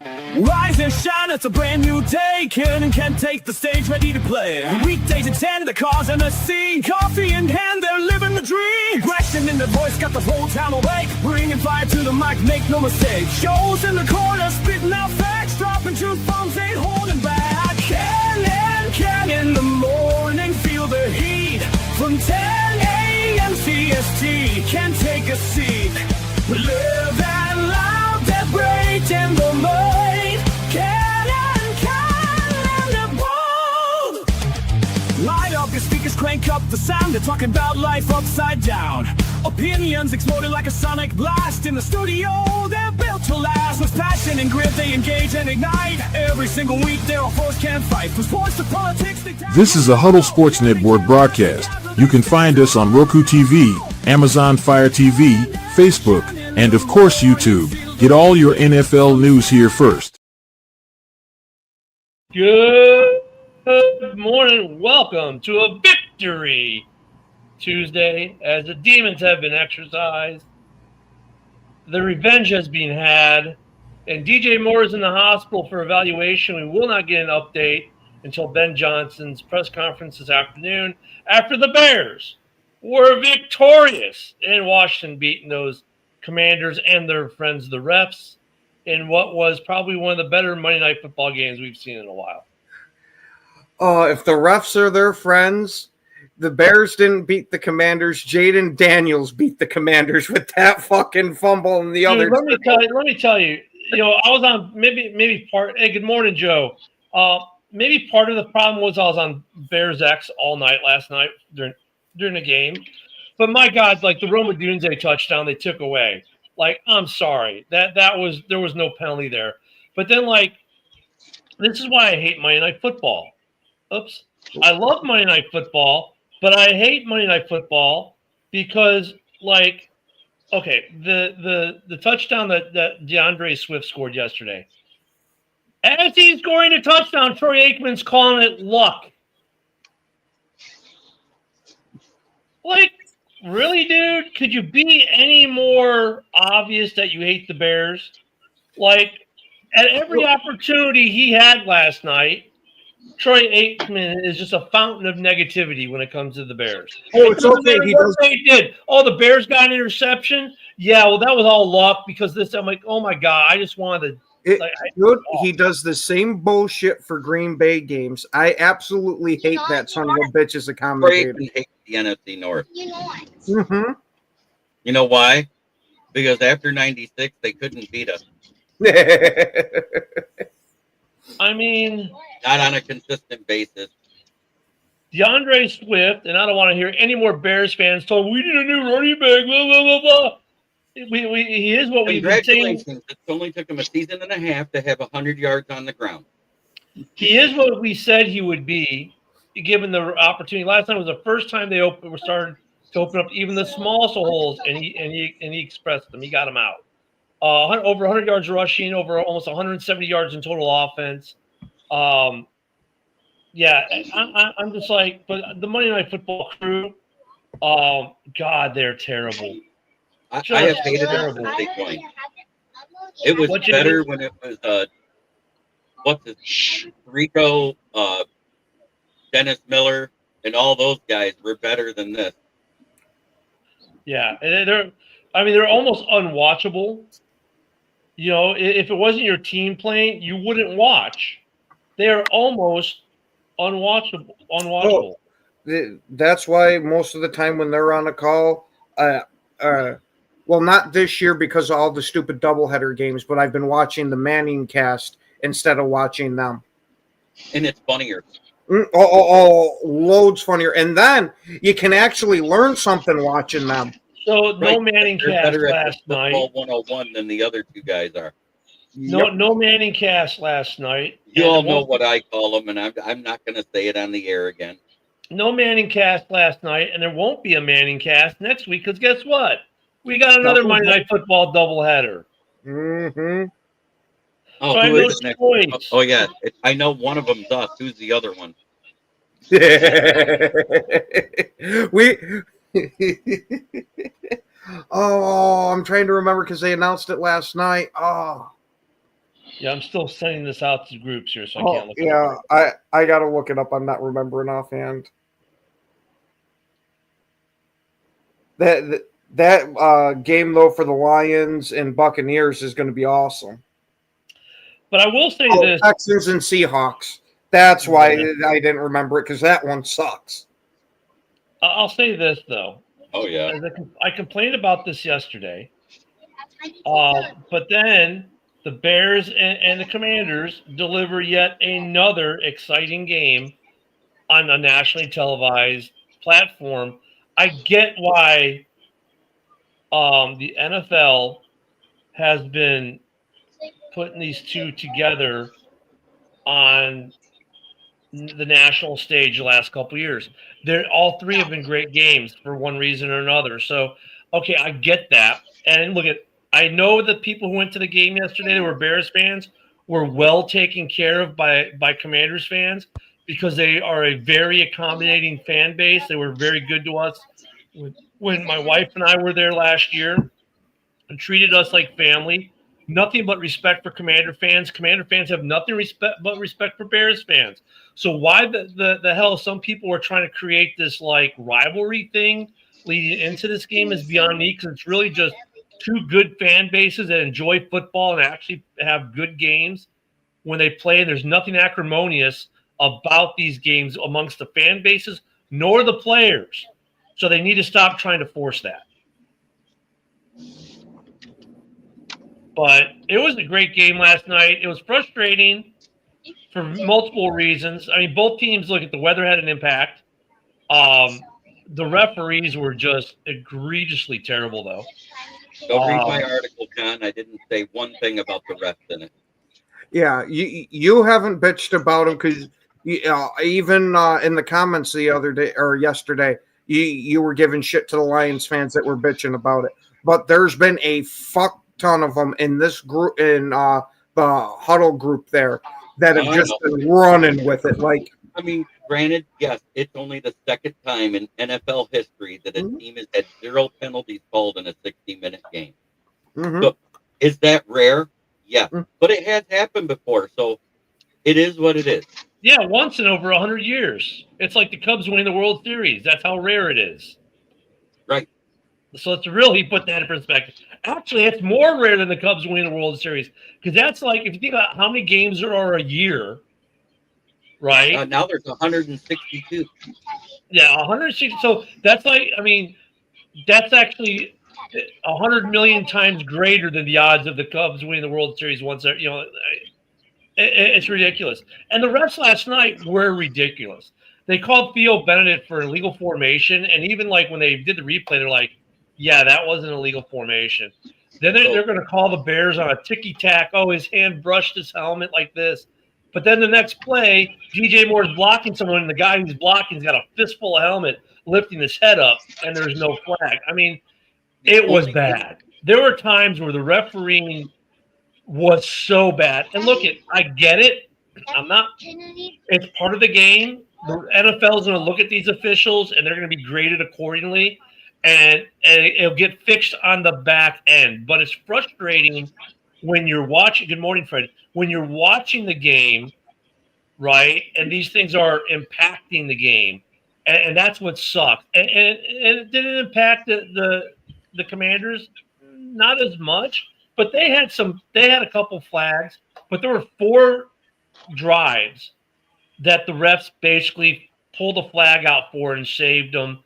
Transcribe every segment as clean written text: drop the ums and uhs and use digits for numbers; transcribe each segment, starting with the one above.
Rise and shine, it's a brand new day. Can take the stage, ready to play. Weekdays at 10, the cars and the scene. Coffee in hand, they're living the dream. Question in the voice, got the whole town awake. Bringing fire to the mic, make no mistake. Shows in the corner, spitting out facts. Dropping truth bombs, ain't holding back. Can in the morning, feel the heat. From 10 a.m. CST, can take a seat. Live and loud, that break in the mind. Light up your speakers, crank up the sound. They're talking about life upside down. Opinions exploding like a sonic blast. In the studio, they're built to last. With passion and grit, they engage and ignite. Every single week, their foes can't fight. From sports to politics, This is a Huddle Sports Network broadcast. You can find us on Roku TV, Amazon Fire TV, Facebook, and of course YouTube. Get all your NFL news here first. Good morning. Welcome to a Victory Tuesday as the demons have been exorcised. The revenge has been had. And DJ Moore is in the hospital for evaluation. We will not get an update until Ben Johnson's press conference this afternoon after the Bears were victorious in Washington, beating those Commanders and their friends, the refs, in what was probably one of the better Monday Night Football games we've seen in a while. If the refs are their friends, the Bears didn't beat the Commanders. Jaden Daniels beat the Commanders with that fucking fumble and the other. Let me tell you. You know, I was on maybe part. Hey, good morning, Joe. Maybe part of the problem was I was on Bears X all night last night during the game. But my God, like the Roma Dunze touchdown they took away. Like, I'm sorry. There was no penalty there. But then, like, this is why I hate Monday Night Football. Oops. I love Monday Night Football, but I hate Monday Night Football because, like, okay, the touchdown that DeAndre Swift scored yesterday. As he's scoring a touchdown, Troy Aikman's calling it luck. Like, really, dude? Could you be any more obvious that you hate the Bears? Like, at every opportunity he had last night, Troy Aikman is just a fountain of negativity when it comes to the Bears. Oh, it's okay. He did. Oh, the Bears got an interception? Yeah, well, that was all luck because this. I'm like, oh, my God, I just wanted to. He does the same bullshit for Green Bay games. I absolutely hate that son of a bitch as a commentator. We hate the NFC North. Mm-hmm. You know why? Because after 96, they couldn't beat us. I mean, not on a consistent basis. DeAndre Swift, and I don't want to hear any more Bears fans told we need a new running back, blah, blah, blah, blah. He is what we've been saying. It only took him a season and a half to have 100 yards on the ground. He is what we said he would be, given the opportunity. Last time was the first time they started to open up even the smallest of holes, and he expressed them. He got them out. Over 100 yards rushing, over almost 170 yards in total offense. Yeah, I'm just like, but the Monday Night Football crew, God, they're terrible. I have hated it from the point. It was better when it was Rico, Dennis Miller, and all those guys were better than this. Yeah, and they're almost unwatchable. You know, if it wasn't your team playing, you wouldn't watch. They are almost unwatchable. Oh, that's why most of the time when they're on a call, well, not this year because of all the stupid doubleheader games, but I've been watching the Manning cast instead of watching them. And it's funnier. Loads funnier. And then you can actually learn something watching them. So no Manning cast last night. 101 than the other two guys are. No Manning cast last night. You all know what I call them, and I'm not going to say it on the air again. No Manning cast last night, and there won't be a Manning cast next week because guess what? We got another Monday Night Football doubleheader. Mm-hmm. Oh, so who is next? Oh, yeah. I know one of them's us. Who's the other one? I'm trying to remember because they announced it last night. Yeah, I'm still sending this out to groups here, so I Oh, can't look yeah, at it. I gotta look it up. I'm not remembering offhand. That game though for the Lions and Buccaneers is going to be awesome. But I will say Oh, this. Texans and Seahawks. That's why Yeah. I didn't remember it because that one sucks. I'll say this though. Oh yeah. As I complained about this yesterday, but then the Bears and the Commanders deliver yet another exciting game on a nationally televised platform. I get why the NFL has been putting these two together on the national stage the last couple of years. They're all three have been great games for one reason or another. So, okay, I get that. And look at, I know the people who went to the game yesterday that were Bears fans were well taken care of by Commanders fans because they are a very accommodating fan base. They were very good to us when my wife and I were there last year and treated us like family. Nothing but respect for Commander fans. Commander fans have nothing but respect for Bears fans. So why the hell some people are trying to create this like rivalry thing leading into this game is beyond me because it's really just two good fan bases that enjoy football and actually have good games when they play. There's nothing acrimonious about these games amongst the fan bases nor the players. So they need to stop trying to force that. But it was a great game last night. It was frustrating for multiple reasons. I mean, both teams, look at the weather had an impact. The referees were just egregiously terrible, though. Go read my article, John. I didn't say one thing about the refs in it. Yeah, you haven't bitched about them because even in the comments the other day or yesterday, you were giving shit to the Lions fans that were bitching about it. But there's been a fuck ton of them in this group in the huddle group there that have just been running with it. Like, I mean, granted, yes, it's only the second time in NFL history that a team has had 0 penalties called in a 60-minute game. So, is that rare? Yeah, but it has happened before, so it is what it is. Yeah, once in over 100 years. It's like the Cubs winning the World Series. That's how rare it is. Right. So let's really put that in perspective. Actually, it's more rare than the Cubs winning the World Series because that's like, if you think about how many games there are a year, right? Now there's 162. Yeah, 160. So that's like, I mean, that's actually 100 million times greater than the odds of the Cubs winning the World Series once. You know, it's ridiculous. And the refs last night were ridiculous. They called Theo Benedict for illegal formation, and even like when they did the replay, they're like, "Yeah, that wasn't illegal formation." Then they're going to call the Bears on a ticky-tack. Oh, his hand brushed his helmet like this. But then the next play, DJ Moore's blocking someone, and the guy who's blocking's got a fistful of helmet lifting his head up, and there's no flag. I mean, it was bad. There were times where the refereeing was so bad. And look, I get it. It's part of the game. The NFL is going to look at these officials, and they're going to be graded accordingly. And it'll get fixed on the back end. But it's frustrating when you're watching. Good morning, Fred. When you're watching the game, right, and these things are impacting the game, and that's what sucks. And it didn't impact the Commanders, not as much, but they had a couple flags. But there were 4 drives that the refs basically pulled the flag out for and saved them.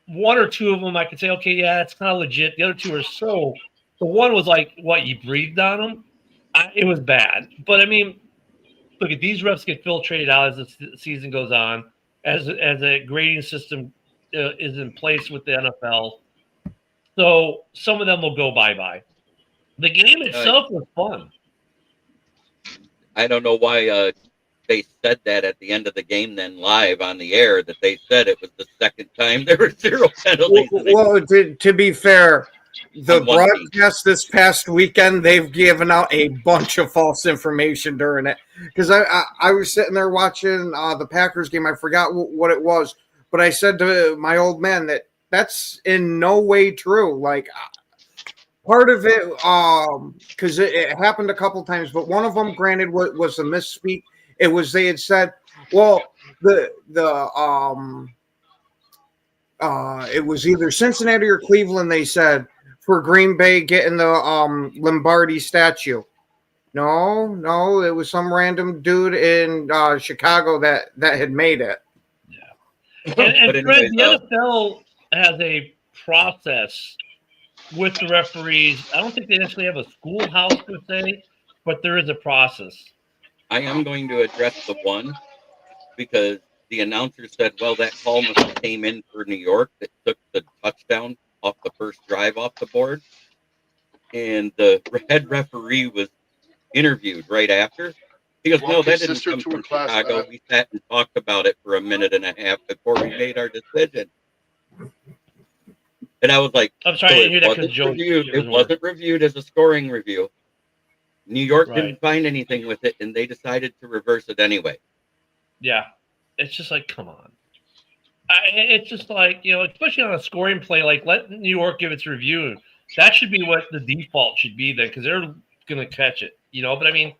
1 or 2 of them, I could say, okay, yeah, that's kind of legit. The other 2 are so. The one was like, what, you breathed on them? It was bad. But I mean, look at these refs get filtrated out as the season goes on, as a grading system is in place with the NFL. So some of them will go bye-bye. The game itself was fun. I don't know why they said that at the end of the game, then live on the air, that they said it was the second time there were 0 penalties. Well, to be fair, the broadcast this past weekend, they've given out a bunch of false information during it. Because I was sitting there watching the Packers game. I forgot what it was. But I said to my old man that's in no way true. Like, part of it, because it happened a couple times, but one of them, granted, was a misspeak. It was they had said, well, it was either Cincinnati or Cleveland. They said for Green Bay getting the Lombardi statue. No, it was some random dude in Chicago that had made it. Yeah, and Fred, the NFL has a process with the referees. I don't think they necessarily have a schoolhouse per se, but there is a process. I am going to address the one because the announcer said, well, that call must have came in for New York that took the touchdown off the first drive off the board. And the head referee was interviewed right after. He goes, no, that didn't come from Chicago. We sat and talked about it for a minute and a half before we made our decision. And I was like, I'm sorry, I didn't hear that because Joe. It wasn't reviewed as a scoring review. New York didn't find anything with it, and they decided to reverse it anyway. Yeah. It's just like, come on. It's just like, especially on a scoring play, like let New York give its review. That should be what the default should be then, because they're going to catch it, But I mean,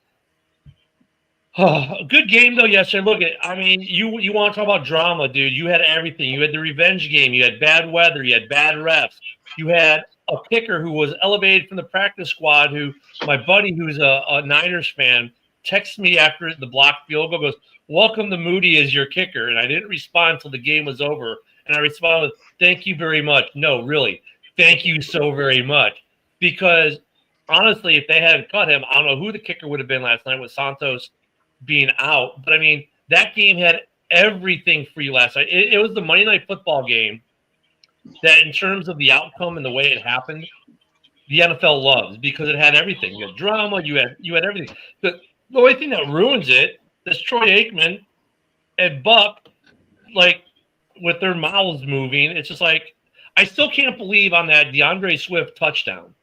a good game though yesterday. Look you want to talk about drama, dude. You had everything. You had the revenge game. You had bad weather. You had bad refs. You had a kicker who was elevated from the practice squad, who my buddy who's a Niners fan texted me after the blocked field goal, goes, welcome to Moody as your kicker. And I didn't respond until the game was over. And I responded with, thank you very much. No, really, thank you so very much. Because honestly, if they hadn't cut him, I don't know who the kicker would have been last night with Santos being out. But I mean, that game had everything for you last night. It was the Monday Night Football game that in terms of the outcome and the way it happened, the NFL loves because it had everything. You had drama, you had everything. The only thing that ruins it is Troy Aikman and Buck, like, with their mouths moving. It's just like, I still can't believe on that DeAndre Swift touchdown,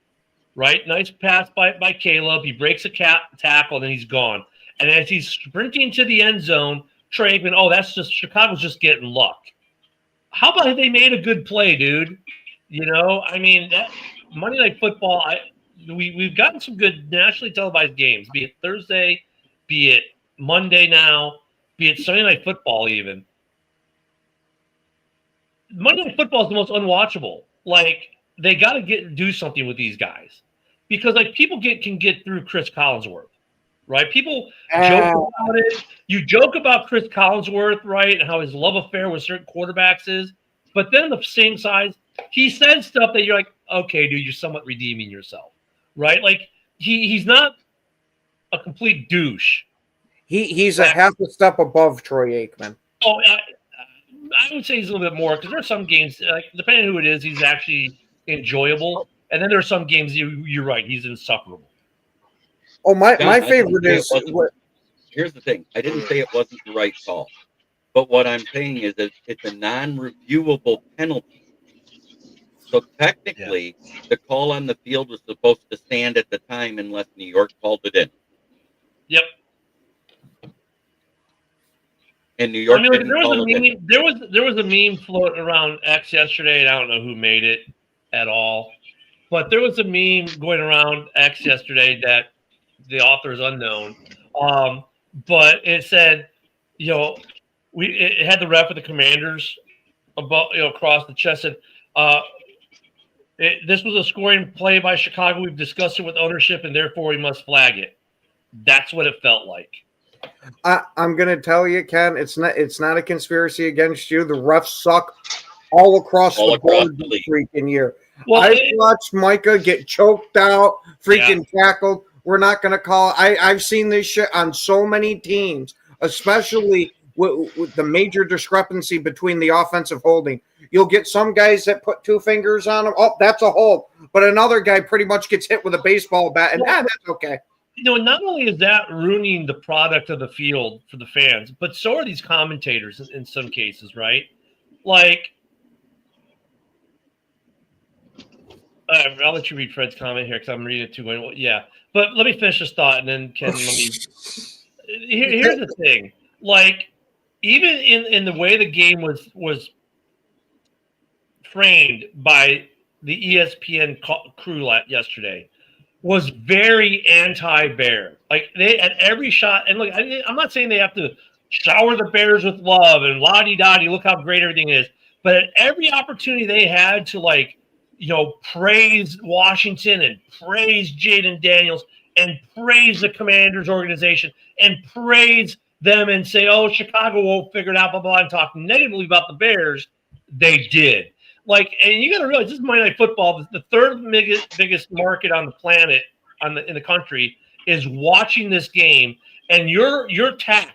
right? Nice pass by Caleb. He breaks a tackle, and then he's gone. And as he's sprinting to the end zone, Troy Aikman, that's just Chicago's just getting luck. How about if they made a good play, dude? I mean, that Monday Night Football, we've gotten some good nationally televised games, be it Thursday, be it Monday now, be it Sunday Night Football even. Monday Night Football is the most unwatchable. Like, they got to do something with these guys. Because, like, people can get through Chris Collinsworth, right? People joke about it. You joke about Chris Collinsworth, right, and how his love affair with certain quarterbacks is. But then the same size, he said stuff that you're like, okay, dude, you're somewhat redeeming yourself, right? Like, he's not a complete douche. He's a half a step above Troy Aikman. Oh, I would say he's a little bit more because there are some games, like, depending on who it is, he's actually enjoyable. And then there are some games you're right, he's insufferable. Oh, my favorite is. Here's the thing. I didn't say it wasn't the right call. But what I'm saying is that it's a non-reviewable penalty. So technically, the call on the field was supposed to stand at the time unless New York called it in. Yep. And New York didn't call it in. There was a meme floating around X yesterday, and I don't know who made it at all. But there was a meme going around X yesterday that the author is unknown. But it said, it had the ref with the Commanders about across the chest. And this was a scoring play by Chicago. We've discussed it with ownership, and therefore we must flag it. That's what it felt like. I'm going to tell you, Ken, it's not a conspiracy against you. The refs suck all across the board this freaking year. Well, I've watched Micah get choked out, freaking tackled. We're not going to call. I've seen this shit on so many teams, especially with the major discrepancy between the offensive holding. You'll get some guys that put two fingers on them. Oh, that's a hold. But another guy pretty much gets hit with a baseball bat, and that's okay. Not only is that ruining the product of the field for the fans, but so are these commentators in some cases, right? Like, I'll let you read Fred's comment here because I'm reading it too. Well, yeah, but let me finish this thought, and then Ken, here's the thing. Like, even in the way the game was framed by the ESPN crew yesterday was very anti-Bear. Like they at every shot, and look, I'm not saying they have to shower the Bears with love and la-di-da-di, look how great everything is. But at every opportunity they had to, like, praise Washington and praise Jaden Daniels and praise the Commanders organization and praise them and say, oh, Chicago won't figure it out, blah, blah, and talk negatively about the Bears, they did. Like, and you got to realize this is Monday Night Football. The third biggest market on the planet, in the country, is watching this game, and your tact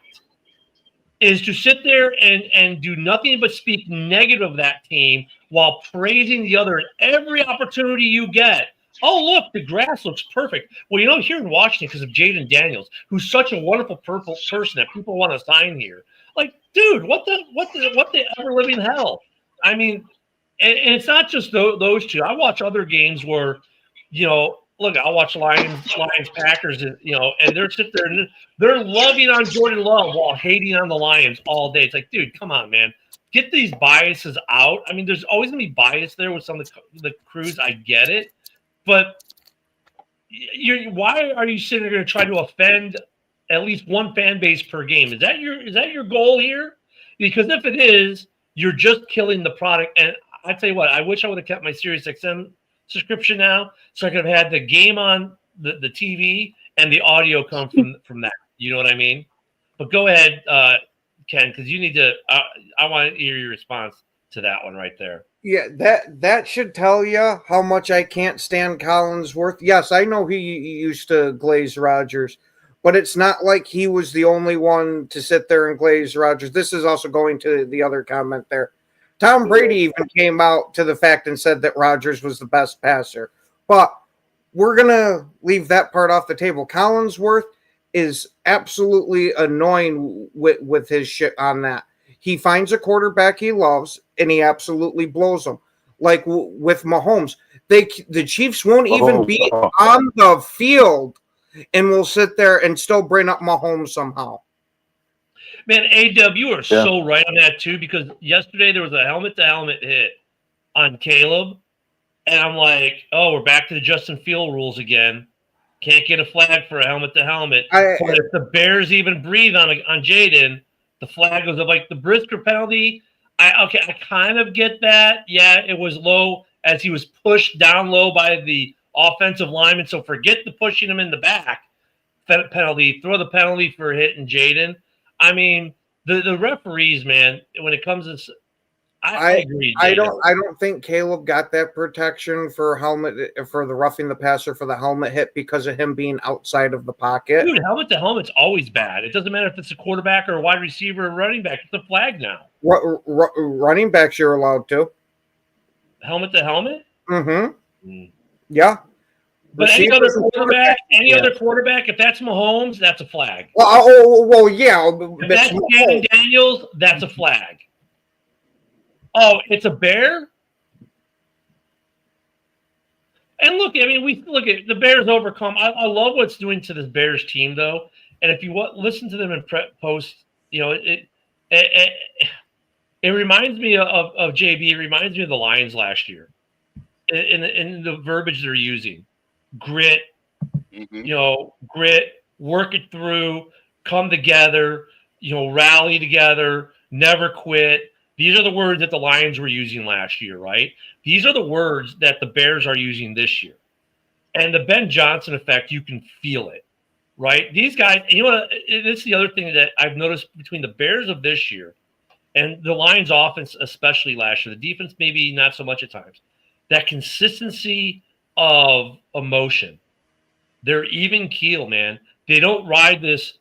is to sit there and do nothing but speak negative of that team while praising the other at every opportunity you get. Oh, look, the grass looks perfect. Well, here in Washington, because of Jaden Daniels, who's such a wonderful purple person that people want to sign here. Like, dude, what the ever living hell? I mean, and it's not just those two. I watch other games where, look, I'll watch Lions Packers, and they're sitting there and they're loving on Jordan Love while hating on the Lions all day. It's like, dude, come on, man. Get these biases out. I mean, there's always going to be bias there with some of the crews. I get it. But why are you sitting there going to try to offend at least one fan base per game? Is that your goal here? Because if it is, you're just killing the product. And I tell you what, I wish I would have kept my SiriusXM subscription now, so I could have had the game on the TV and the audio come from that. You know what I mean? But go ahead, Ken, because you need to. I want to hear your response to that one right there. Yeah, that should tell you how much I can't stand Collinsworth. Yes, I know he used to glaze Rodgers, but it's not like he was the only one to sit there and glaze Rodgers. This is also going to the other comment there. Tom Brady even came out to the fact and said that Rodgers was the best passer. But we're going to leave that part off the table. Collinsworth is absolutely annoying with his shit on that. He finds a quarterback he loves, and he absolutely blows them. Like with Mahomes, the Chiefs won't even be on the field, and will sit there and still bring up Mahomes somehow. Man, AW, you are so right on that too, because yesterday there was a helmet-to-helmet hit on Caleb, and I'm like, oh, we're back to the Justin Field rules again. Can't get a flag for a helmet-to-helmet. But if the Bears even breathe on Jaden, the flag goes up. Like the Brisker penalty, I kind of get that. Yeah, it was low as he was pushed down low by the offensive lineman. So forget the pushing him in the back penalty. Throw the penalty for hitting Jaden. I mean, the referees, man, when it comes to, I agree. I don't think Caleb got that protection for the roughing the passer for the helmet hit because of him being outside of the pocket. Dude, helmet to helmet's always bad. It doesn't matter if it's a quarterback or a wide receiver or a running back. It's a flag now. Running backs you're allowed to. Helmet to helmet? Mm-hmm. Yeah. But any other quarterback, if that's Mahomes, that's a flag. Well, yeah. If that's Jaden Daniels, that's a flag. Oh, it's a Bear? And look, I mean, we look at the Bears overcome. I love what's doing to this Bears team, though. And if you listen to them in post, it reminds me of JB. It reminds me of the Lions last year in the verbiage they're using. Grit, grit, work it through, come together, rally together, never quit. These are the words that the Lions were using last year, right? These are the words that the Bears are using this year. And the Ben Johnson effect, you can feel it, right? These guys, this is the other thing that I've noticed between the Bears of this year and the Lions offense, especially last year, the defense maybe not so much at times, that consistency of emotion. They're even keel, man. They don't ride this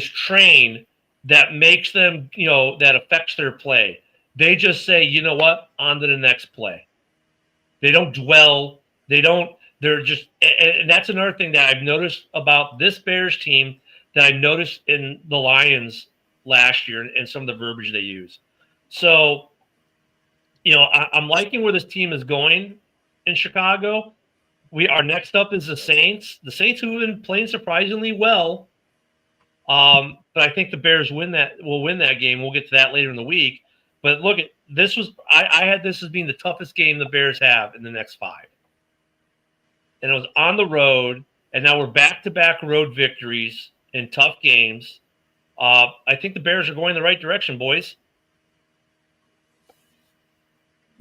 train that makes them, that affects their play. They just say, you know what, on to the next play. They don't dwell. They're just, and that's another thing that I've noticed about this Bears team that I noticed in the Lions last year and some of the verbiage they use. So, I'm liking where this team is going in Chicago. Our next up is the Saints. The Saints who have been playing surprisingly well. But I think the Bears will win that game. We'll get to that later in the week. But look at this was I had this as being the toughest game the Bears have in the next 5. And it was on the road, and now we're back-to-back road victories in tough games. I think the Bears are going in the right direction, boys.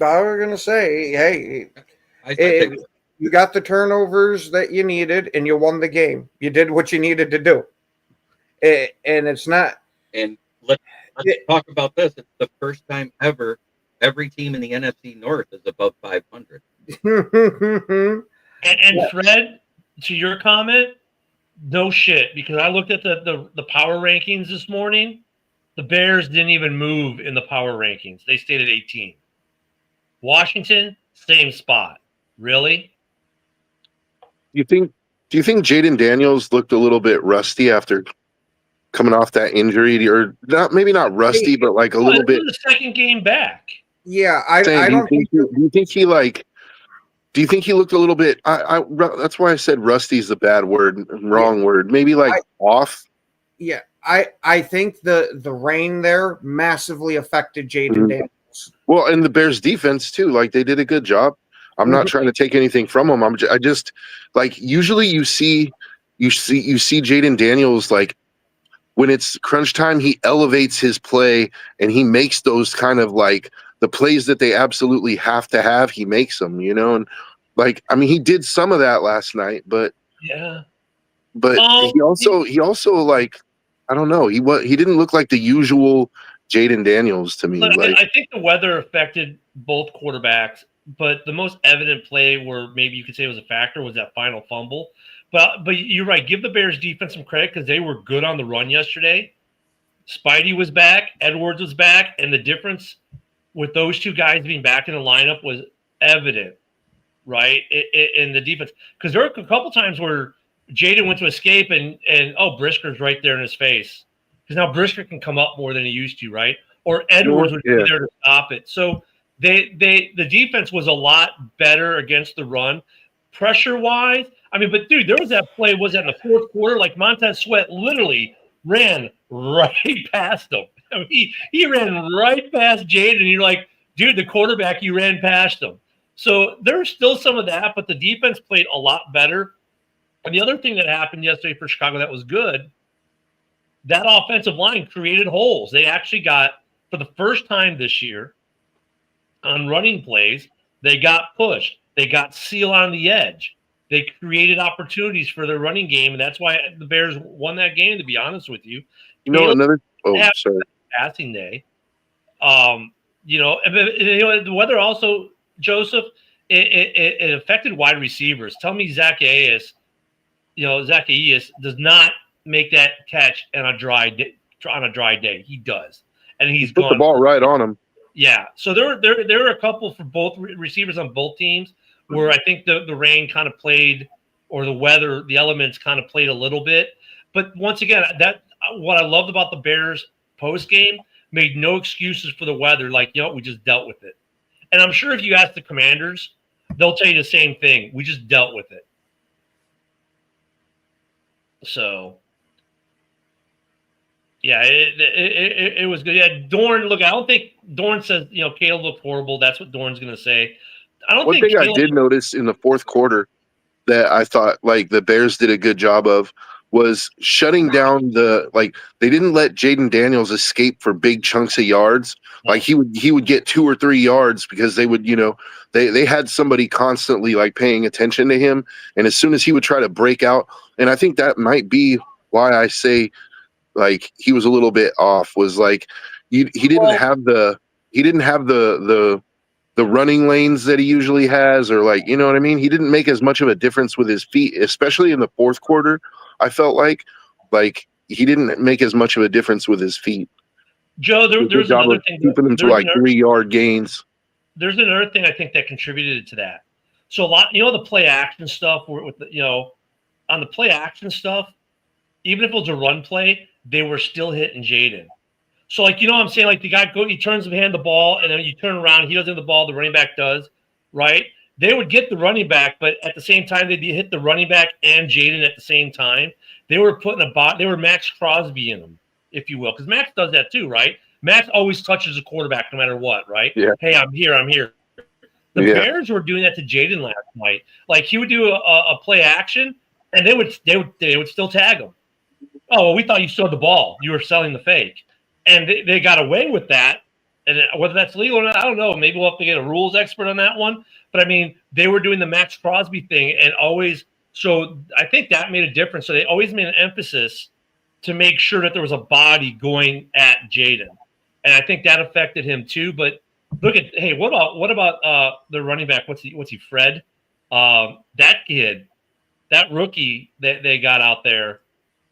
I was going to say, hey, you got the turnovers that you needed, and you won the game. You did what you needed to do. And it's not. And let's talk about this. It's the first time ever every team in the NFC North is above 500. And Fred, to your comment, no shit, because I looked at the power rankings this morning. The Bears didn't even move in the power rankings. They stayed at 18. Washington, same spot. Really? Do you think Jaden Daniels looked a little bit rusty after coming off that injury, or maybe not rusty, but like a little bit? The second game back. Yeah, I don't think. Do you think he looked a little bit? That's why I said rusty is a bad word, wrong word. Maybe off. Yeah, I think the rain there massively affected Jaden Daniels. Well, and the Bears defense too. Like, they did a good job. I'm not trying to take anything from them. I just like, usually you see Jaden Daniels, like, when it's crunch time, he elevates his play and he makes those kind of like the plays that they absolutely have to have. He makes them, and like, I mean, he did some of that last night, but he also like, I don't know. He didn't look like the usual Jaden Daniels to me. Look, I think the weather affected both quarterbacks, but the most evident play where maybe you could say was a factor was that final fumble. But you're right. Give the Bears defense some credit because they were good on the run yesterday. Spidey was back. Edwards was back. And the difference with those two guys being back in the lineup was evident, right, in the defense. Because there were a couple times where Jaden went to escape and Brisker's right there in his face. Because now Brisker can come up more than he used to, right? Or Edwards would be there to stop it. So the defense was a lot better against the run. Pressure-wise, I mean, but dude, there was that play, was that in the fourth quarter? Like, Montez Sweat literally ran right past him. I mean, he ran right past Jaden, and you're like, dude, the quarterback, you ran past him. So there's still some of that, but the defense played a lot better. And the other thing that happened yesterday for Chicago that was good, that offensive line created holes. They actually got, for the first time this year, on running plays, they got pushed. They got seal on the edge. They created opportunities for their running game, and that's why the Bears won that game, to be honest with you. Passing day. The weather also, Joseph, it affected wide receivers. Tell me Zacchaeus does not make that catch on a dry day. He does. And he's put the ball right on him. Yeah. So there were a couple for both receivers on both teams where I think the rain kind of played, or the weather, the elements kind of played a little bit. But once again, that what I loved about the Bears post game, made no excuses for the weather. Like, we just dealt with it. And I'm sure if you ask the Commanders, they'll tell you the same thing. We just dealt with it. So, yeah, it was good. Yeah, Dorn, look, I don't think Dorn says, Caleb looked horrible. That's what Dorn's going to say. One thing I did notice in the fourth quarter that I thought, like, the Bears did a good job of was shutting down they didn't let Jaden Daniels escape for big chunks of yards. Like, he would get 2 or 3 yards because they would, they had somebody constantly, like, paying attention to him. And as soon as he would try to break out, and I think that might be why I say, like, he was a little bit off, was like, he didn't have the running lanes that he usually has, or, like, you know what I mean? He didn't make as much of a difference with his feet, especially in the fourth quarter. I felt like he didn't make as much of a difference with his feet. Joe, there's another thing. Keeping them to like 3-yard gains. There's another thing I think that contributed to that. So a lot, the play action stuff with on the play action stuff, even if it was a run play, they were still hitting Jaden. So, like, what I'm saying? Like, the guy he turns and hand the ball, and then you turn around, he doesn't have the ball, the running back does, right? They would get the running back, but at the same time, they'd hit the running back and Jaden at the same time. They were putting they were Max Crosby in them, if you will, because Max does that too, right? Max always touches the quarterback no matter what, right? Yeah. Hey, I'm here. The Bears were doing that to Jaden last night. Like he would do a play action, and they would still tag him. Oh, well, we thought you showed the ball. You were selling the fake, and they got away with that. And whether that's legal or not, I don't know. Maybe we'll have to get a rules expert on that one. But I mean, they were doing the Max Crosby thing, and always. So I think that made a difference. So they always made an emphasis to make sure that there was a body going at Jaden, and I think that affected him too. But look at what about the running back? What's he? Fred? That kid, that rookie that they got out there.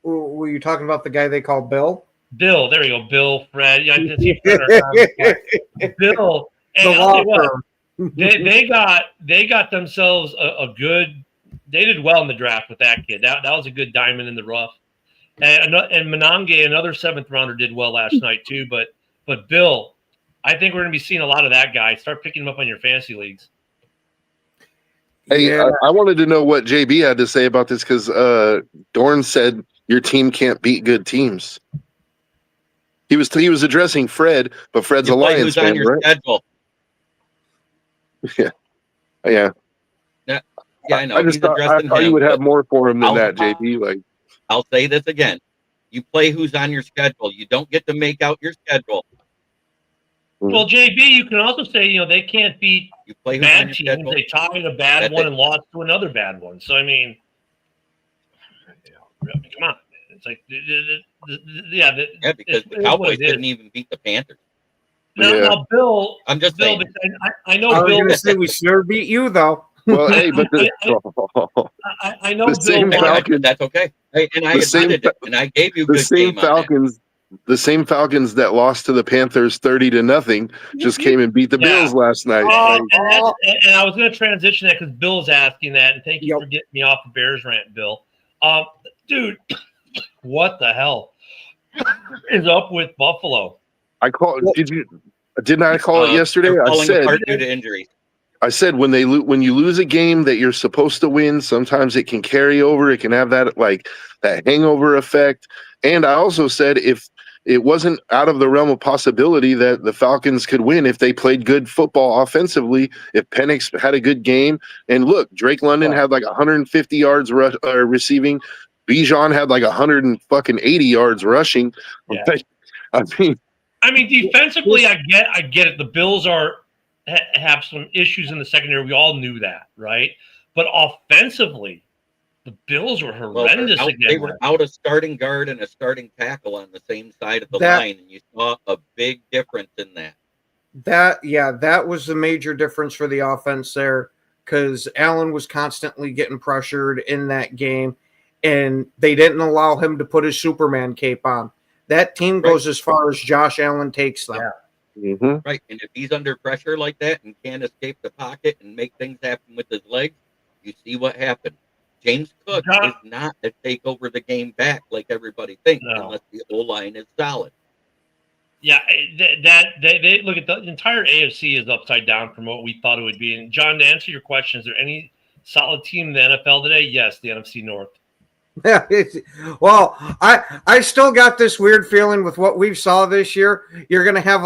Were you talking about the guy they call Bill? Bill, there you go. Bill, Fred. Yeah, I just see Fred. Bill. And I'll tell you what, they got themselves a good. They did well in the draft with that kid. That was a good diamond in the rough. And Monange, another 7th rounder, did well last night too. But Bill, I think we're going to be seeing a lot of that guy. Start picking him up on your fantasy leagues. Hey, I wanted to know what JB had to say about this because Dorn said your team can't beat good teams. He was addressing Fred, but Fred's a Lions fan, on your right? schedule. Yeah. Yeah, I know. I thought you would have more for him than that, JB. Like, I'll say this again: you play who's on your schedule. You don't get to make out your schedule. Well, JB, you can also say they can't beat You play who's bad on your teams. schedule. They tied a bad That's one it. and lost to another bad one. So I mean, come on, it's like Because the Cowboys didn't even beat the Panthers. Now, Bill. I'm just Bill, saying. I know I was Bill. going to say we sure beat you though. well, hey, but I know the Bill. same Falcons. That's okay. Hey, and I The same admitted it, and I gave you the good same game on that. Falcons. The same Falcons that lost to the Panthers 30-0 just came and beat the Bills last night. And I was going to transition that because Bill's asking that, and thank you for getting me off the Bears rant, Bill. Dude, what the hell is up with Buffalo? I called. Didn't I call it yesterday? I said due to injury. I said when you lose a game that you're supposed to win, sometimes it can carry over. It can have that hangover effect. And I also said if it wasn't out of the realm of possibility that the Falcons could win if they played good football offensively, if Penix had a good game. And look, Drake London had like 150 yards receiving. Bijan had like 180 yards rushing. Yeah. I mean, defensively, I get it. The Bills have some issues in the secondary. We all knew that, right? But offensively, the Bills were horrendous again. They were out a starting guard and a starting tackle on the same side of the line, and you saw a big difference in that. That was the major difference for the offense there because Allen was constantly getting pressured in that game, and they didn't allow him to put his Superman cape on. That team goes as far as Josh Allen takes them. Yeah. Mm-hmm. Right, and if he's under pressure like that and can't escape the pocket and make things happen with his legs, you see what happened. James Cook is not to take over the game back like everybody thinks unless the O-line is solid. Yeah, they look at the entire AFC is upside down from what we thought it would be. And John, to answer your question, is there any solid team in the NFL today? Yes, the NFC North. Yeah, well, I still got this weird feeling with what we've saw this year. You're going to have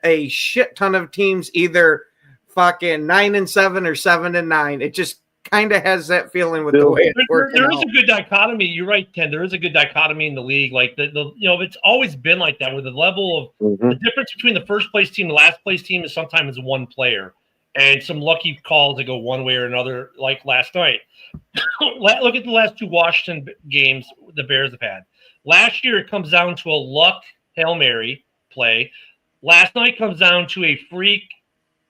a shit ton of teams either fucking 9-7 or 7-9. It just kind of has that feeling with the way it's working There out. is a good dichotomy. You're right, Ken. There is a good dichotomy in the league. Like it's always been like that. With the level of the difference between the first place team and the last place team is sometimes one player, and some lucky calls that go one way or another. Like last night. Look at the last two Washington games the Bears have had. Last year, it comes down to a luck Hail Mary play. Last night comes down to a freak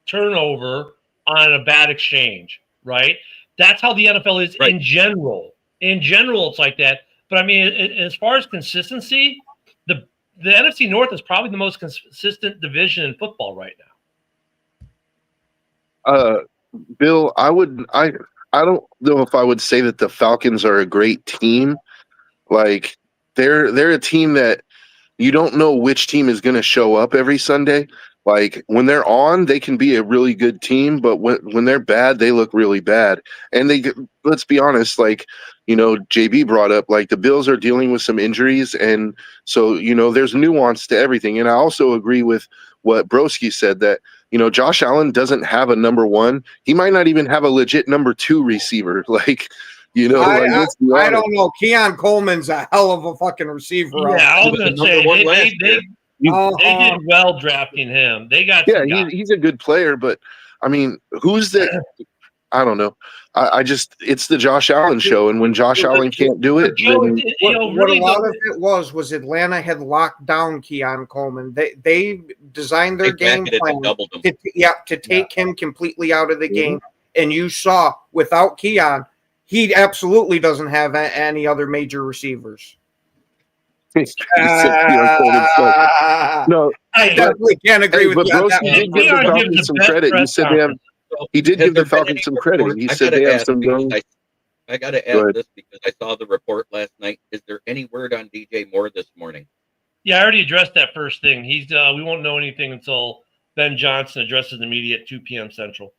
turnover on a bad exchange, right? That's how the NFL is in general. In general, it's like that. But, I mean, as far as consistency, the NFC North is probably the most consistent division in football right now. Bill, I don't know if I would say that the Falcons are a great team. Like they're a team that you don't know which team is going to show up every Sunday. Like when they're on, they can be a really good team, but when they're bad, they look really bad. And let's be honest, like JB brought up, like the Bills are dealing with some injuries, and so there's nuance to everything. And I also agree with what Broski said that Josh Allen doesn't have a number one. He might not even have a legit number two receiver. Like let's be honest. I don't know. Keon Coleman's a hell of a fucking receiver. Yeah, I was going to say they did well drafting him. They got he's a good player, but I mean, who's the? I don't know. I just it's the Josh Allen show, and when Josh Allen can't do it, what a lot of it was Atlanta had locked down Keon Coleman. They designed their game plan to take him completely out of the game, and you saw without Keon, he absolutely doesn't have any other major receivers. No, I definitely can't agree with that. But Broski did give the Falcons some credit. You said he did give the Falcons some credit. He said they have some young. I got to ask this because I saw the report last night. Is there any word on DJ Moore this morning? Yeah, I already addressed that first thing. We won't know anything until Ben Johnson addresses the media at 2 p.m. Central.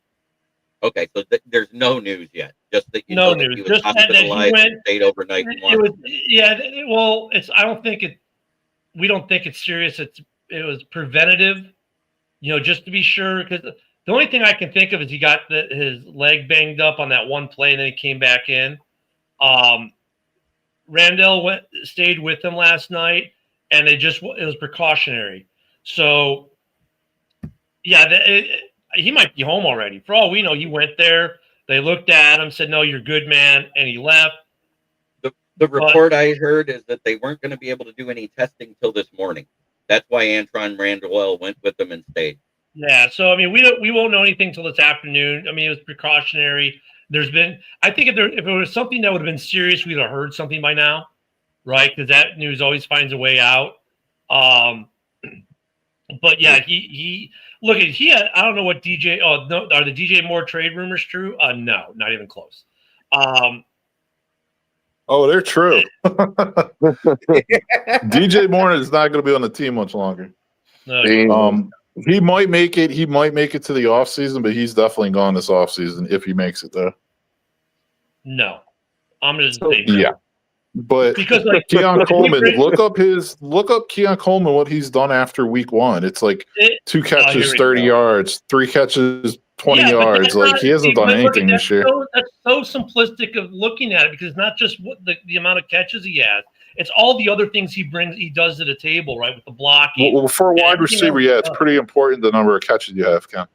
Okay, so there's no news yet. Just that you know that he was hospitalized and stayed overnight. We don't think it's serious. It was preventative, just to be sure. Because the only thing I can think of is he got his leg banged up on that one play, and then he came back in. Randall stayed with him last night, and it was precautionary. So, yeah, he might be home already. For all we know, he went there. They looked at him, said, "No, you're good, man," and he left. The report I heard is that they weren't going to be able to do any testing till this morning. That's why Antron Randall went with them and stayed. Yeah, so I mean, we won't know anything till this afternoon. I mean, it was precautionary. I think if it was something that would have been serious, we'd have heard something by now, right? Because that news always finds a way out. But yeah, he had. I don't know what DJ. Oh, no, are the DJ Moore trade rumors true? No, not even close. Oh, they're true. DJ Moore is not going to be on the team much longer. No. He might make it. He might make it to the offseason, but he's definitely gone this offseason if he makes it there. No, I'm just saying. Yeah, but because Keon Coleman, look up Keon Coleman, what he's done after week one. It's like 2 catches, 30 yards, 3 catches, 20 yards. Like he hasn't done anything this year. That's so simplistic of looking at it because it's not just what the amount of catches he has. It's all the other things he does to the table, right? With the blocking. Well, for a wide receiver, it's pretty important the number of catches you have, Ken.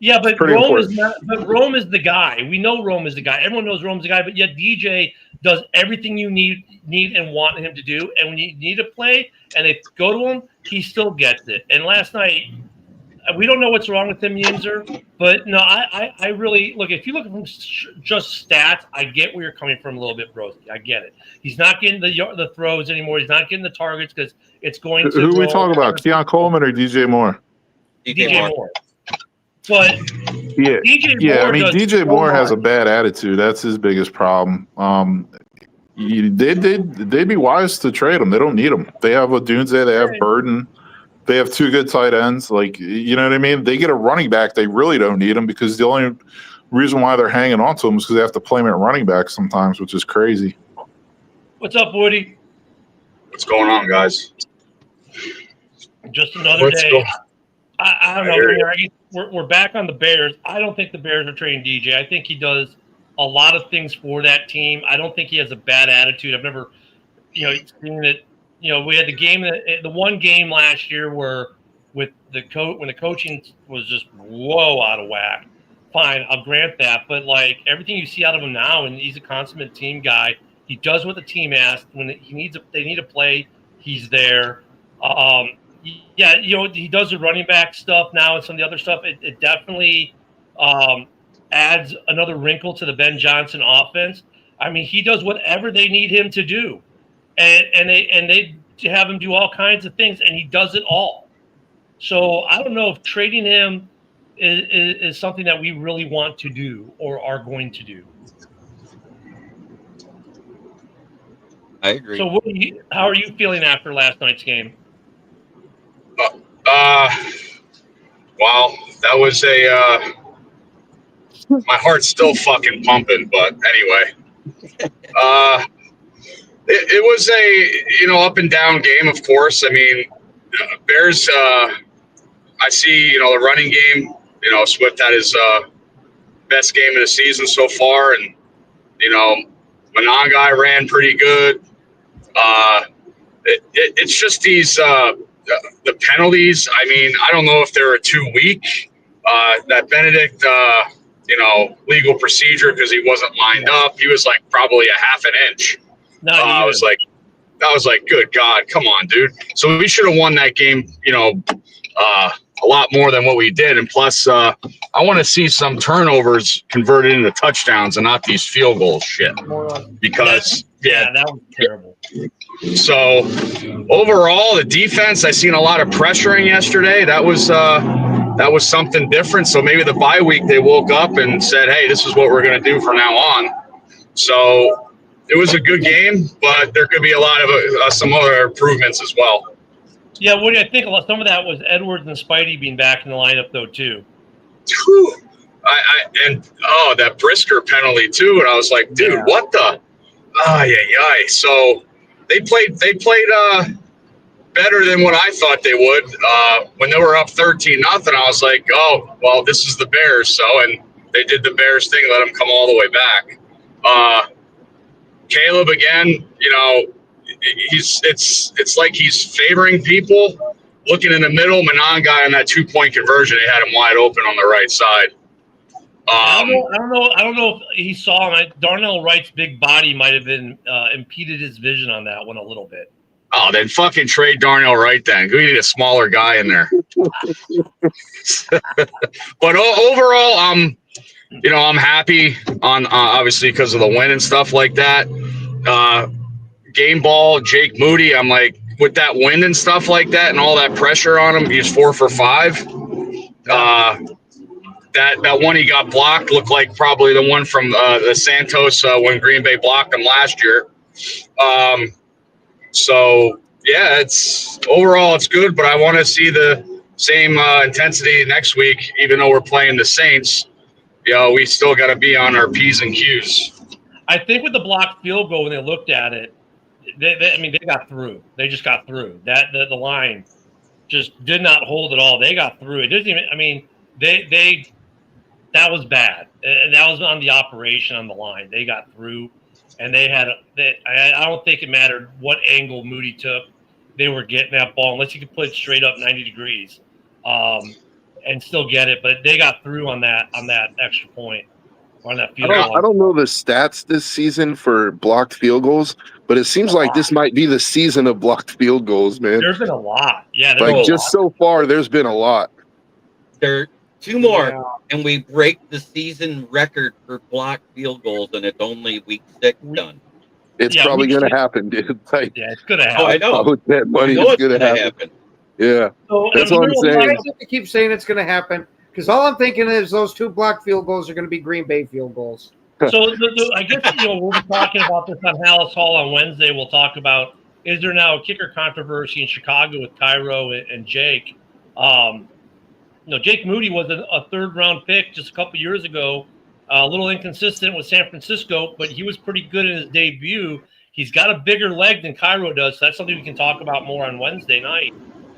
Yeah, but Rome is the guy. We know Rome is the guy. Everyone knows Rome's the guy, but yet DJ does everything you need and want him to do. And when you need a play and they go to him, he still gets it. And last night, we don't know what's wrong with him, Yinzer, but no, I really look. If you look from just stats, I get where you're coming from a little bit, Broski. I get it. He's not getting the throws anymore. He's not getting the targets because it's going to. Who are we talking about? Keon Coleman or DJ Moore? DJ Moore. But DJ Moore has a bad attitude. That's his biggest problem. They'd be wise to trade him. They don't need him. They have Odunze. They have Burden. They have 2 good tight ends. Like, you know what I mean? They get a running back. They really don't need him because the only reason why they're hanging on to him is because they have to play him at running back sometimes, which is crazy. What's up, Woody? What's going on, guys? Just another day. I don't know. We're back on the Bears. I don't think the Bears are trading DJ. I think he does a lot of things for that team. I don't think he has a bad attitude. I've never, seen it. We had the one game last year where with the when the coaching was just out of whack. Fine, I'll grant that. But like everything you see out of him now, and he's a consummate team guy. He does what the team asks. When they need a play, he's there. He does the running back stuff now and some of the other stuff. It definitely adds another wrinkle to the Ben Johnson offense. I mean, he does whatever they need him to do. And they have him do all kinds of things, and he does it all. So I don't know if trading him is something that we really want to do or are going to do. I agree. So how are you feeling after last night's game? Well, that was my heart's still fucking pumping, but anyway. It was a up and down game, of course. I mean, Bears. I see the running game. Swift had his best game of the season so far, and Monangai ran pretty good. It's just these the penalties. I mean, I don't know if they were too weak. That Benedict, legal procedure because he wasn't lined up. He was like probably a half an inch. I was like, good God, come on, dude. So we should have won that game, a lot more than what we did. And plus, I want to see some turnovers converted into touchdowns and not these field goals shit. Because that was terrible. So overall, the defense, I seen a lot of pressuring yesterday. That was something different. So maybe the bye week they woke up and said, hey, this is what we're going to do from now on. So it was a good game, but there could be a lot of some other improvements as well. Yeah, Woody, I think some of that was Edwards and Spidey being back in the lineup, though, too. That Brisker penalty, too. And I was like, dude, what the? So they played better than what I thought they would. When they were up 13-0, I was like, oh, well, this is the Bears. And they did the Bears thing, let them come all the way back. Caleb, again, it's like he's favoring people. Looking in the middle, Monangai on that 2-point conversion, they had him wide open on the right side. I don't know if he saw him. Darnell Wright's big body might have been impeded his vision on that one a little bit. Oh, then fucking trade Darnell Wright then. We need a smaller guy in there. But overall, I'm happy on obviously because of the win and stuff like that. Game ball, Jake Moody. I'm like, with that win and stuff like that and all that pressure on him, he's 4 for 5. That one he got blocked looked like probably the one from the Santos when Green Bay blocked him last year. So yeah, it's good, but I want to see the same intensity next week, even though we're playing the Saints. We still got to be on our P's and Q's. I think with the blocked field goal, when they looked at it, they got through. They just got through. The line just did not hold at all. They got through. It doesn't even. I mean, that was bad. And that was on the operation on the line. They got through, and I don't think it mattered what angle Moody took. They were getting that ball unless you could put it straight up 90 degrees, and still get it. But they got through on that extra point. On that field goal. I don't know the stats this season for blocked field goals, but it seems like this might be the season of blocked field goals, man. There's been a lot. Yeah. So far, there's been a lot. There are 2 more, and we break the season record for blocked field goals, and it's only week 6 done. It's probably going to happen, dude. It's going to happen. Oh, I know. That money is going to happen. Yeah. So, that's what I'm saying. I have to keep saying it's going to happen. Because all I'm thinking is those 2 blocked field goals are going to be Green Bay field goals. So I guess we'll be talking about this on Hallis Hall on Wednesday. We'll talk about, is there now a kicker controversy in Chicago with Cairo and Jake? Jake Moody was a 3rd-round pick just a couple years ago. A little inconsistent with San Francisco, but he was pretty good in his debut. He's got a bigger leg than Cairo does, so that's something we can talk about more on Wednesday night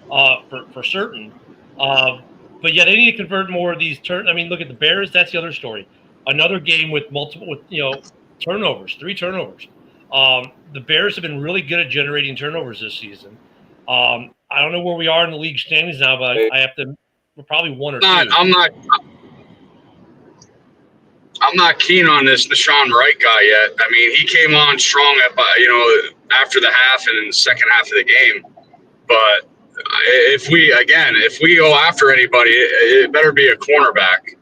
for certain. But yeah, they need to convert more of these look at the Bears. That's the other story. Another game with turnovers, 3 turnovers. The Bears have been really good at generating turnovers this season. I don't know where we are in the league standings now, but we're probably 1 or 2. I'm not keen on this Deshaun Wright guy yet. I mean, he came on strong after the half and in the second half of the game, but. If we go after anybody, it better be a cornerback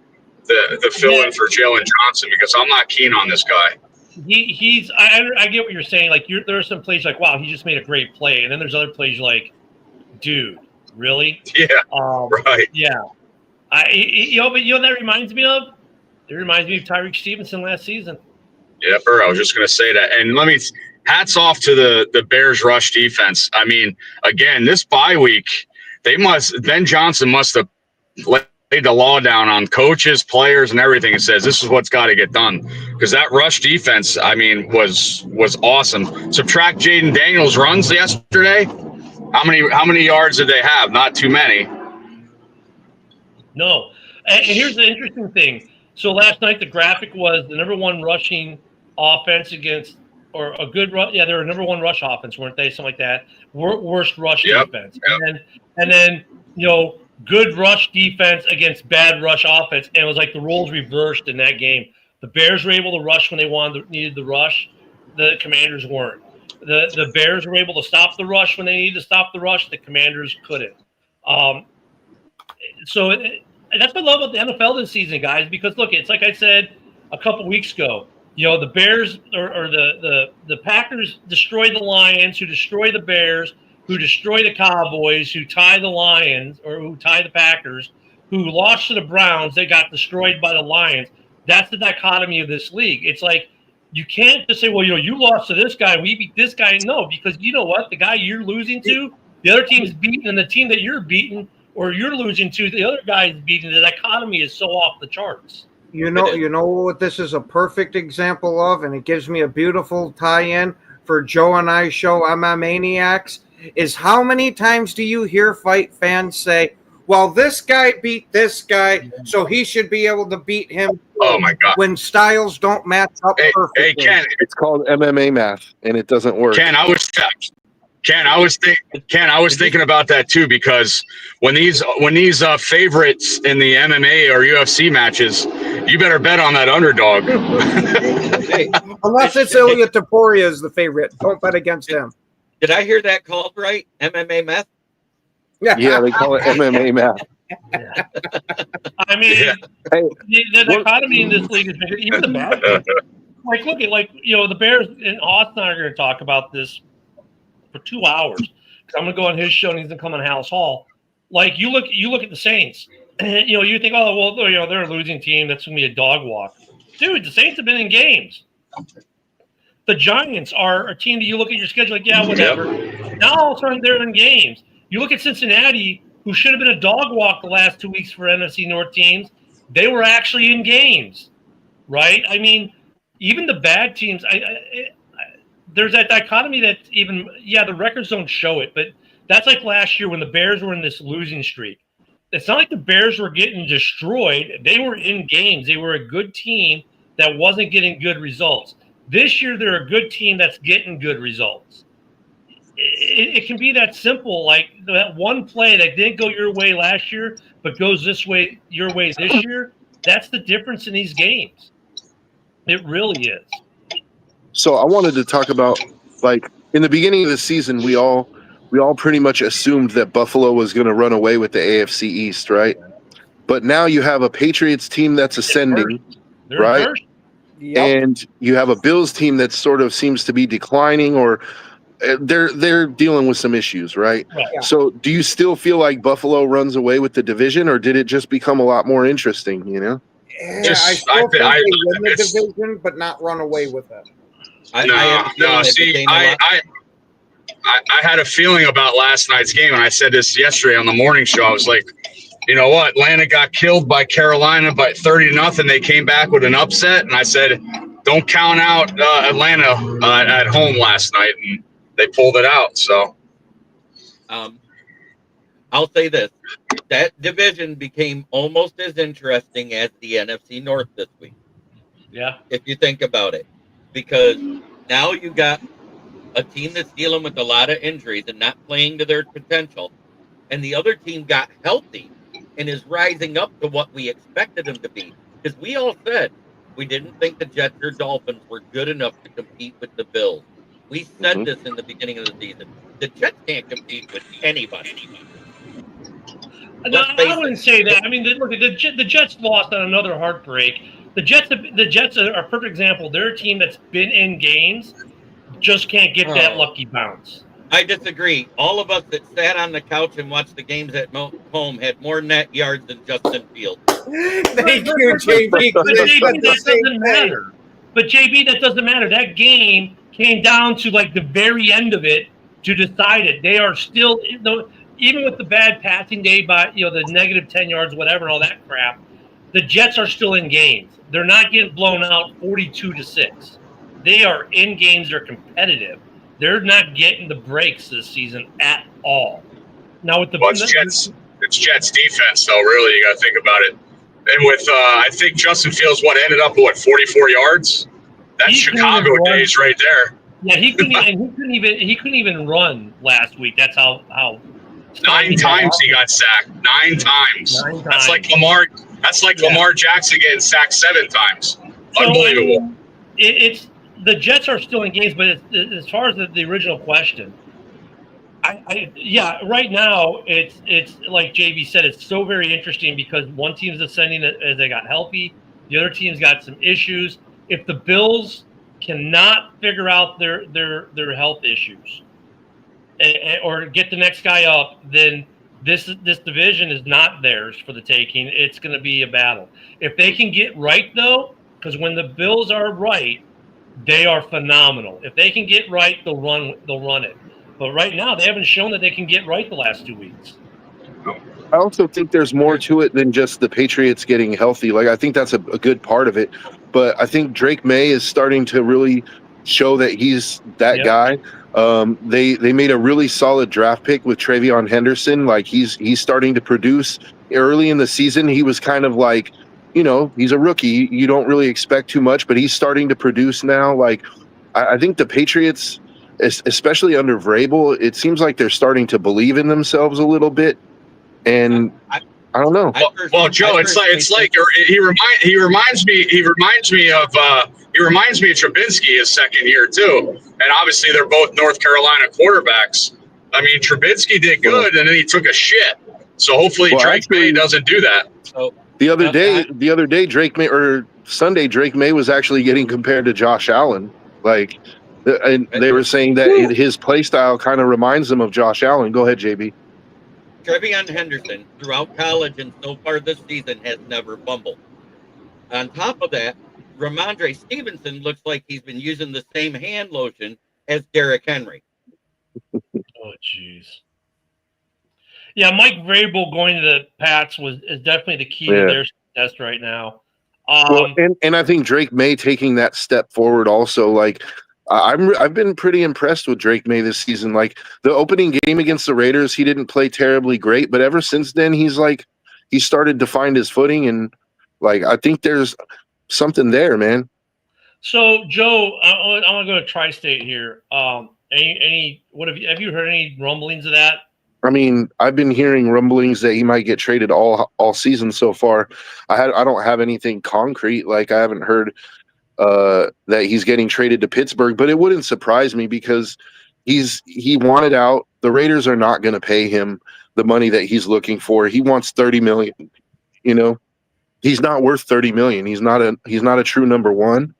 to fill in for Jalen Johnson, because I'm not keen on this guy. I get what you're saying. Like there are some plays like, wow, he just made a great play, and then there's other plays like, dude, really? Yeah, right. Yeah, but that reminds me of? It reminds me of Tyreek Stevenson last season. Yeah, I was just going to say that, and hats off to the Bears rush defense. I mean, again, this bye week, Ben Johnson must have let laid the law down on coaches, players, and everything. It says this is what's got to get done because that rush defense, I mean, was awesome. Subtract Jaden Daniels' runs yesterday. How many yards did they have? Not too many. No. And here's the interesting thing. So last night the graphic was the number one rushing offense against, or a good rush. Yeah, they were number one rush offense, weren't they? Something like that. Worst rush defense. Yep. And then good rush defense against bad rush offense. And it was like the roles reversed in that game. The Bears were able to rush when they needed the rush. The Commanders weren't. The Bears were able to stop the rush when they needed to stop the rush. The Commanders couldn't. So that's what I love about the NFL this season, guys, because look, it's like I said a couple weeks ago, the Bears or the Packers destroy the Lions, who destroy the Bears, who destroy the Cowboys, who tie the Lions or who tie the Packers, who lost to the Browns. They got destroyed by the Lions. That's the dichotomy of this league. It's like you can't just say, well, you lost to this guy, we beat this guy. No, because you know what? The guy you're losing to, the other team's beaten, and the team that you're beating or you're losing to, the other guy's beating. The dichotomy is so off the charts. You know what this is a perfect example of, and it gives me a beautiful tie-in for Joe and I's show, MM Maniacs, is how many times do you hear fight fans say, well, this guy beat this guy, so he should be able to beat him. Oh, my God. When styles don't match up perfectly. Hey, Ken. It's called MMA math, and it doesn't work. Ken, I was thinking about that too, because when these favorites in the MMA or UFC matches, you better bet on that underdog. Unless it's Ilya Taporia is the favorite, don't bet against him. Did I hear that called right? MMA meth? Yeah, they call it MMA math. Yeah. I mean, the dichotomy in this league is bigger. Even the bad teams. Like, look at the Bears and Austin and I are going to talk about this for 2 hours. I'm going to go on his show and he's going to come on House Hall. Like you look at the Saints. And, you think, oh well, they're a losing team. That's going to be a dog walk. Dude, the Saints have been in games. The Giants are a team that you look at your schedule like, yeah, whatever. Now all of a sudden they're in games. You look at Cincinnati, who should have been a dog walk the last 2 weeks for NFC North teams. They were actually in games, right? I mean, even the bad teams, there's that dichotomy that the records don't show it, but that's like last year when the Bears were in this losing streak. It's not like the Bears were getting destroyed. They were in games. They were a good team that wasn't getting good results. This year, they're a good team that's getting good results. It can be that simple, like that one play that didn't go your way last year, but goes your way this year. That's the difference in these games. It really is. So I wanted to talk about, like, in the beginning of the season, we all pretty much assumed that Buffalo was going to run away with the AFC East, right? But now you have a Patriots team that's ascending, right? Yep. And you have a Bills team that sort of seems to be declining, or they're dealing with some issues, right? Yeah. So do you still feel like Buffalo runs away with the division, or did it just become a lot more interesting, Yeah, I still think they win the division, but not run away with it. No. See, I had a feeling about last night's game, and I said this yesterday on the morning show. I was like, you know what? Atlanta got killed by Carolina by 30-0. They came back with an upset, and I said, don't count out Atlanta at home last night, and they pulled it out. So, I'll say this: that division became almost as interesting as the NFC North this week. Yeah, if you think about it, because now you got a team that's dealing with a lot of injuries and not playing to their potential, and the other team got healthy and is rising up to what we expected them to be. Because we all said we didn't think the Jets or Dolphins were good enough to compete with the Bills. We said this in the beginning of the season. The Jets can't compete with anybody. No, I wouldn't say that. I mean, look, the Jets lost on another heartbreak. The Jets are a perfect example. They're a team that's been in games, just can't get that lucky bounce. I disagree. All of us that sat on the couch and watched the games at home had more net yards than Justin Fields. Thank you, JB. But JB, that doesn't matter. But JB, that doesn't matter. That game came down to like the very end of it to decide it. They are still even with the bad passing day by the negative 10 yards, whatever, and all that crap, the Jets are still in games. They're not getting blown out 42-6. They are in games. They're competitive. They're not getting the breaks this season at all. Now with it's Jets defense though. Really, you got to think about it. And with I think Justin Fields ended up with 44 yards. That's Chicago days right there. Yeah, he couldn't even run last week. That's how 9 times he got sacked. 9 times. That's like Lamar. That's like Lamar Jackson getting sacked 7 times. Unbelievable. It's the Jets are still in games, but as far as the original question, right now it's like JB said, it's so very interesting because one team's ascending as they got healthy, the other team's got some issues. If the Bills cannot figure out their health issues or get the next guy up, then this division is not theirs for the taking. It's going to be a battle. If they can get right though, because when the Bills are right, they are phenomenal. If they can get right, they'll run it. But right now, they haven't shown that they can get right the last 2 weeks. I also think there's more to it than just the Patriots getting healthy. Like, I think that's a good part of it. But I think Drake May is starting to really show that he's that guy. They made a really solid draft pick with Travion Henderson. Like, he's starting to produce. Early in the season, he was kind of like, he's a rookie. You don't really expect too much, but he's starting to produce now. Like, I think the Patriots, especially under Vrabel, it seems like they're starting to believe in themselves a little bit. And I don't know. Well, Joe, it's like he reminds me of Trubinsky his second year too, and obviously they're both North Carolina quarterbacks. I mean, Trubinsky did good, and then he took a shit. So hopefully Drake May doesn't do that. So the other day, Drake May, or Sunday, Drake May was actually getting compared to Josh Allen. Like, and they were saying that his play style kind of reminds them of Josh Allen. Go ahead, JB. Travion Henderson, throughout college and so far this season, has never fumbled. On top of that, Ramondre Stevenson looks like he's been using the same hand lotion as Derrick Henry. Oh, jeez. Yeah, Mike Vrabel going to the Pats is definitely the key to their success right now. And I think Drake May taking that step forward also, like, I've been pretty impressed with Drake May this season. Like, the opening game against the Raiders, he didn't play terribly great, but ever since then, he started to find his footing, and like, I think there's something there, man. So, Joe, I want to go to Tri-State here. Have you heard any rumblings of that? I mean, I've been hearing rumblings that he might get traded all season so far. I don't have anything concrete. Like, I haven't heard that he's getting traded to Pittsburgh, but it wouldn't surprise me because he wanted out. The Raiders are not going to pay him the money that he's looking for. He wants $30 million. He's not worth $30 million. He's not a true number one.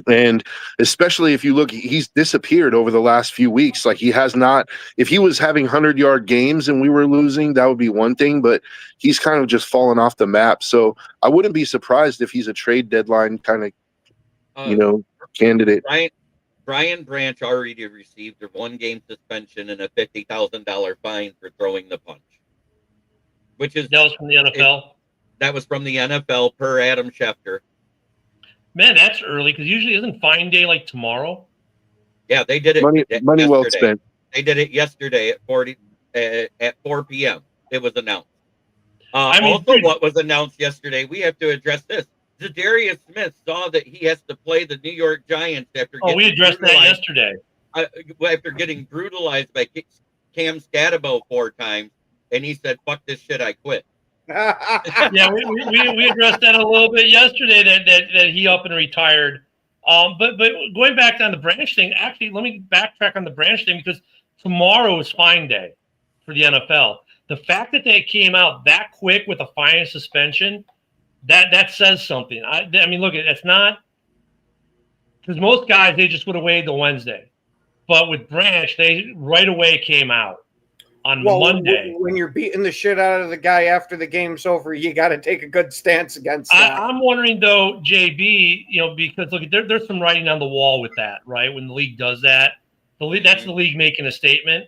And especially if you look, he's disappeared over the last few weeks. Like, he has not. If he was having 100-yard games and we were losing, that would be one thing, but he's kind of just fallen off the map. So I wouldn't be surprised if he's a trade deadline kind of, candidate. Brian Branch already received a 1-game suspension and a $50,000 fine for throwing the punch. That was from the NFL? That was from the NFL per Adam Schefter. Man, that's early because usually isn't fine day like tomorrow? Yeah, they did it. Money well spent. They did it yesterday at 4 p.m. It was announced. What was announced yesterday, we have to address this. Zadarius Smith saw that he has to play the New York Giants after getting we addressed that yesterday. After getting brutalized by Cam Scatabo 4 times, and he said, "Fuck this shit, I quit." Yeah, we addressed that a little bit yesterday that he up and retired. But going back on the Branch thing, actually, let me backtrack on the Branch thing because tomorrow is fine day for the NFL. The fact that they came out that quick with a fine and suspension, that says something. I mean, look, it's not because most guys they just would have waited till Wednesday, but with Branch, they right away came out. On Monday. When you're beating the shit out of the guy after the game's over, you got to take a good stance against that. I'm wondering, though, JB, because look, there's some writing on the wall with that, right? When the league does that, that's the league making a statement.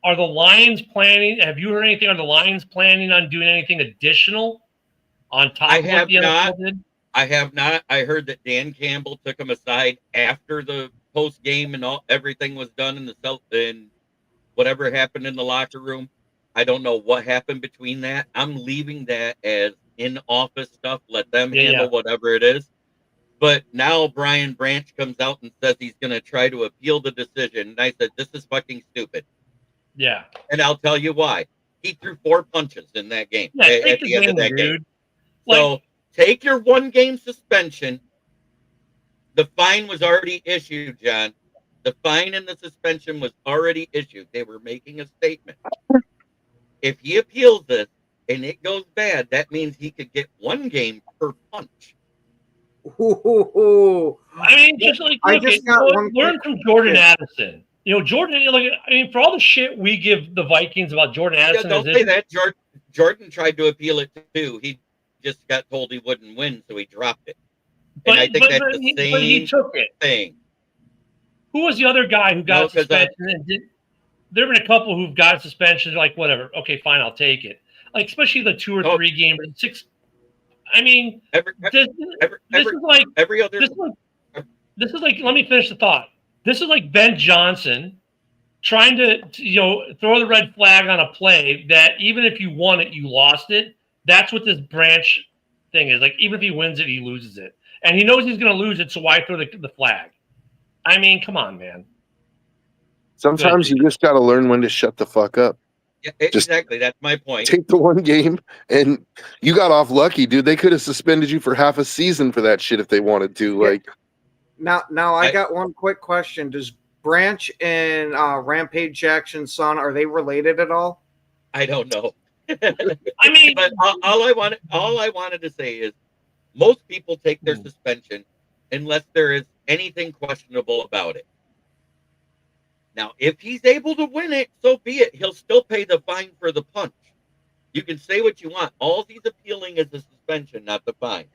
Are the Lions planning? Have you heard anything? Are the Lions planning on doing anything additional on top of what the NFL did? I have not. I heard that Dan Campbell took him aside after the post game and everything was done in the and whatever happened in the locker room. I don't know what happened between that. I'm leaving that as in office stuff. Let them handle whatever it is. But now Brian Branch comes out and says he's going to try to appeal the decision. And I said, this is fucking stupid. Yeah. And I'll tell you why. He threw 4 punches in that game at the end of that game. Like, so take your 1-game suspension. The fine was already issued, John. The fine and the suspension was already issued. They were making a statement. If he appeals this and it goes bad, that means he could get 1 game per punch. I mean, just like learn from Jordan Addison. You know, Jordan. Like, I mean, for all the shit we give the Vikings about Jordan Addison, don't say that. Jordan tried to appeal it too. He just got told he wouldn't win, so he dropped it. And I think that's the same but he took it. thing. Who was the other guy who got suspended? There have been a couple who've got suspensions. Like, whatever. Okay, fine, I'll take it. Like, especially the 2 or 3 game, 6. I mean, this is like every other. This is like. Let me finish the thought. This is like Ben Johnson trying to throw the red flag on a play that even if you won it, you lost it. That's what this Branch thing is. Like, even if he wins it, he loses it, and he knows he's going to lose it. So why throw the flag? I mean, come on, man. Sometimes you just got to learn when to shut the fuck up. Yeah, exactly. That's my point. Take the 1 game, and you got off lucky, dude. They could have suspended you for half a season for that shit if they wanted to. Yeah. Like, now I got one quick question. Does Branch and Rampage Jackson's son, are they related at all? I don't know. I mean, but all I wanted to say is most people take their suspension unless there is anything questionable about it. Now, if he's able to win it, so be it. He'll still pay the fine for the punch. You can say what you want. All he's appealing is the suspension, not the fine.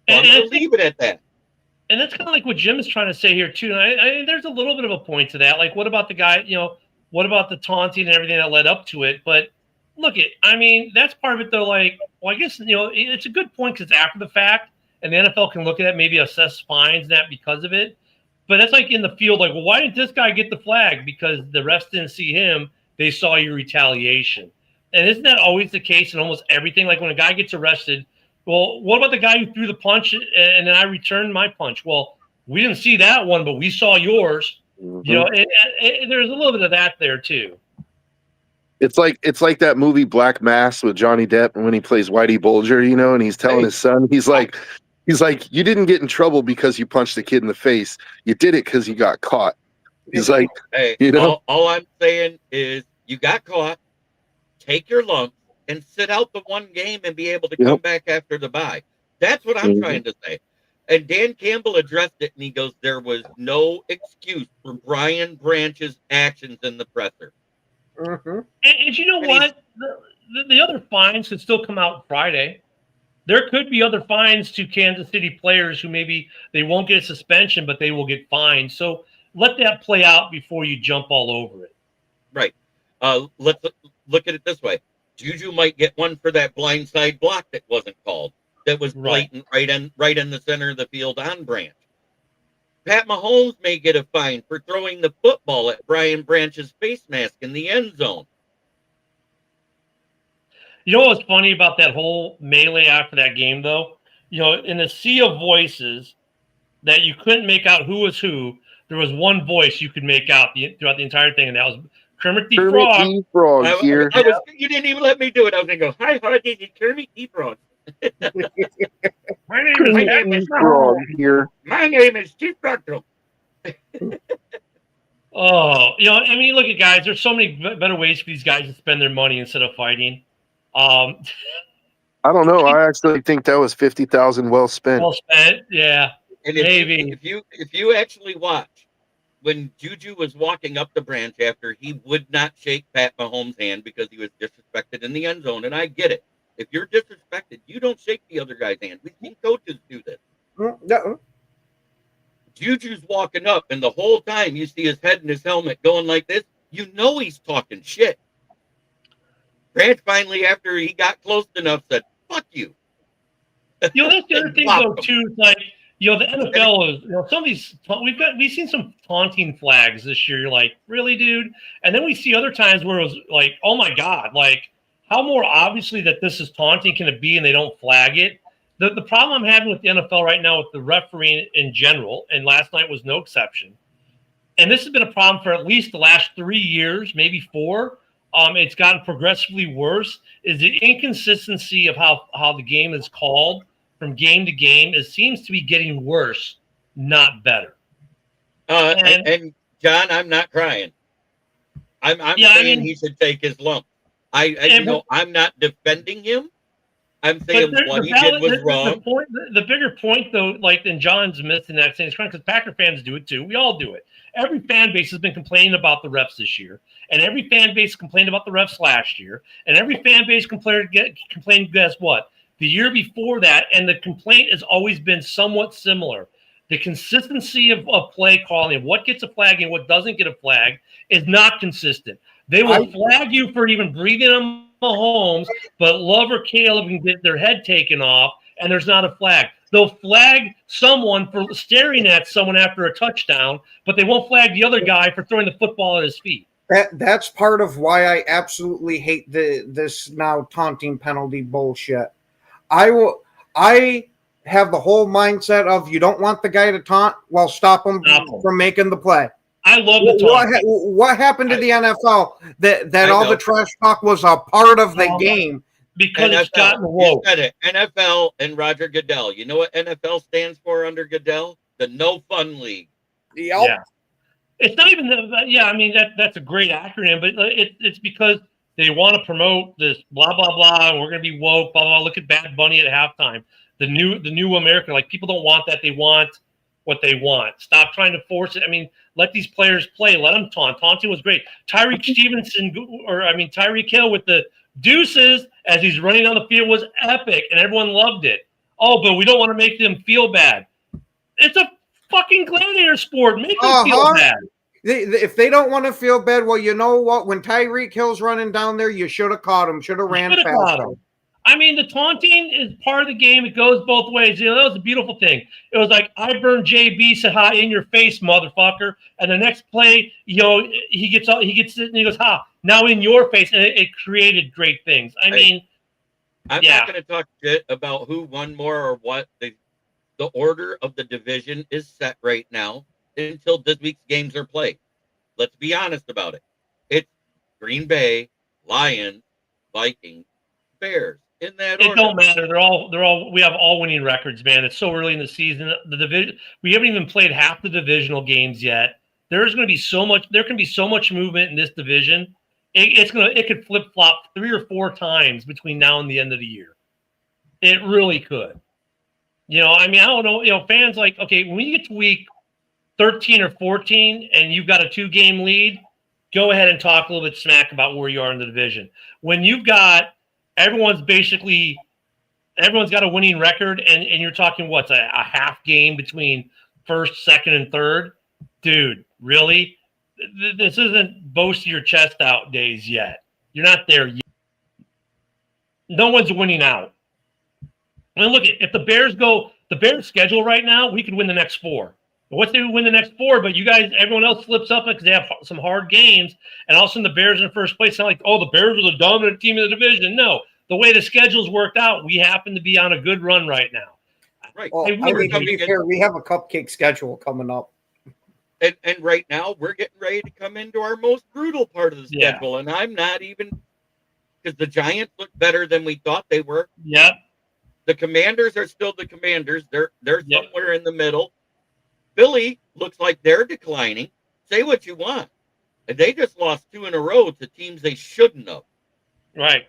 So I'm going to leave it at that. And that's kind of like what Jim is trying to say here, too. I there's a little bit of a point to that. Like, what about the guy, what about the taunting and everything that led up to it? But look, I mean, that's part of it, though. Like, well, I guess, it's a good point because it's after the fact, and the NFL can look at it, maybe assess fines and that because of it. But that's like in the field, like, well, why didn't this guy get the flag? Because the refs didn't see him. They saw your retaliation. And isn't that always the case in almost everything? Like when a guy gets arrested, well, what about the guy who threw the punch and then I returned my punch? Well, we didn't see that one, but we saw yours. Mm-hmm. There's a little bit of that there too. It's like that movie Black Mass with Johnny Depp when he plays Whitey Bulger, and he's telling his son, he's like, you didn't get in trouble because you punched the kid in the face. You did it because you got caught. He's like, hey, all I'm saying is you got caught, take your lump, and sit out the 1 game and be able to come back after the bye. That's what I'm trying to say. And Dan Campbell addressed it, and he goes, there was no excuse for Brian Branch's actions in the presser. Mm-hmm. And you know what? The other fines could still come out Friday. There could be other fines to Kansas City players who maybe they won't get a suspension, but they will get fined. So let that play out before you jump all over it. Right. Let's look at it this way. Juju might get one for that blindside block that wasn't called. That was blatant right in the center of the field on Branch. Pat Mahomes may get a fine for throwing the football at Brian Branch's face mask in the end zone. You know what's funny about that whole melee after that game, though? In a sea of voices that you couldn't make out who was who, there was one voice you could make out throughout the entire thing, and that was Kermit the Frog. Here. You didn't even let me do it. I was going to go, hi, Hardy, it's Kermit the Frog. My name is Frog here. My name is Chief Frog. Oh, I mean, look at guys. There's so many better ways for these guys to spend their money instead of fighting. I don't know. I actually think that was $50,000 well spent. Well spent, yeah. And maybe if you actually watch when Juju was walking up the Branch after he would not shake Pat Mahomes' hand because he was disrespected in the end zone, and I get it. If you're disrespected, you don't shake the other guy's hand. We've seen coaches do this. No. Juju's walking up, and the whole time you see his head and his helmet going like this. You know he's talking shit. Grant finally, after he got close enough, said, "Fuck you." That's the other thing, though, too. It's like, the NFL is, some of these, we've seen some taunting flags this year. You're like, really, dude? And then we see other times where it was like, oh my God, like, how more obviously that this is taunting can it be, and they don't flag it? The problem I'm having with the NFL right now with the refereeing in general, and last night was no exception, and this has been a problem for at least the last 3 years, maybe 4. It's gotten progressively worse, is the inconsistency of how the game is called from game to game. It seems to be getting worse, not better. And John, I'm not crying. I'm saying he should take his lump. I'm not defending him. I'm saying what he did was wrong. The bigger point, though, like, and John's missing that saying, because Packer fans do it too. We all do it. Every fan base has been complaining about the refs this year, and every fan base complained about the refs last year, and every fan base complained. Guess what? The year before that, and the complaint has always been somewhat similar. The consistency of play calling, of what gets a flag and what doesn't get a flag, is not consistent. They will flag you for even breathing on Mahomes, but Love or Caleb can get their head taken off, and there's not a flag. They'll flag someone for staring at someone after a touchdown, but they won't flag the other guy for throwing the football at his feet. That's part of why I absolutely hate this now taunting penalty bullshit. I have the whole mindset of, you don't want the guy to taunt, well, stop him from making the play. I love the taunt. What happened to the NFL that all the trash talk was a part of the game? Because NFL, it's gotten woke. You said it. NFL and Roger Goodell. You know what NFL stands for under Goodell? The No Fun League. Yep. Yeah. It's not even I mean, that's a great acronym, but it's because they want to promote this blah blah blah, and we're gonna be woke, blah blah. Look at Bad Bunny at halftime. The new America. Like, people don't want that. They want what they want. Stop trying to force it. I mean, let these players play. Let them taunt. Taunting was great. Tyreek Hill with the deuces as he's running on the field was epic, and everyone loved it. Oh, but we don't want to make them feel bad. It's a fucking gladiator sport. Make them feel bad. If they don't want to feel bad, well, you know what? When Tyreek Hill's running down there, you should have caught him. Should have ran past him. I mean, the taunting is part of the game. It goes both ways. That was a beautiful thing. It was like, I burned JB, said, "Ha, in your face, motherfucker." And the next play, he gets it, and he goes, "Ha, now in your face." And it created great things. I mean, I'm not going to talk shit about who won more or what. The order of the division is set right now until this week's games are played. Let's be honest about it. It's Green Bay, Lions, Vikings, Bears. In that order. It don't matter. They're all. We have all winning records, man. It's so early in the season. The division. We haven't even played half the divisional games yet. There's going to be so much. There can be so much movement in this division. It could flip flop 3 or 4 times between now and the end of the year. It really could. I mean, I don't know. Fans like, okay, when you get to week 13 or 14 and you've got a 2-game lead, go ahead and talk a little bit smack about where you are in the division. When you've got everyone's got a winning record, and you're talking what's a half game between first, second, and third. Dude, really? This isn't boast your chest out days yet. You're not there yet. No one's winning out. I mean, look, if the Bears schedule right now, we could win the next 4. What they win the next 4, but you guys, everyone else flips up because they have some hard games, and all of a sudden the Bears in first place. It's not like, oh, the Bears are the dominant team in the division. No, the way the schedule's worked out, we happen to be on a good run right now. Right. Well, to be fair, we have a cupcake schedule coming up. And right now we're getting ready to come into our most brutal part of the schedule, and I'm not even, because the Giants look better than we thought they were. Yep. The Commanders are still the Commanders. They're somewhere in the middle. Philly looks like they're declining. Say what you want. They just lost 2 in a row to teams they shouldn't have. Right.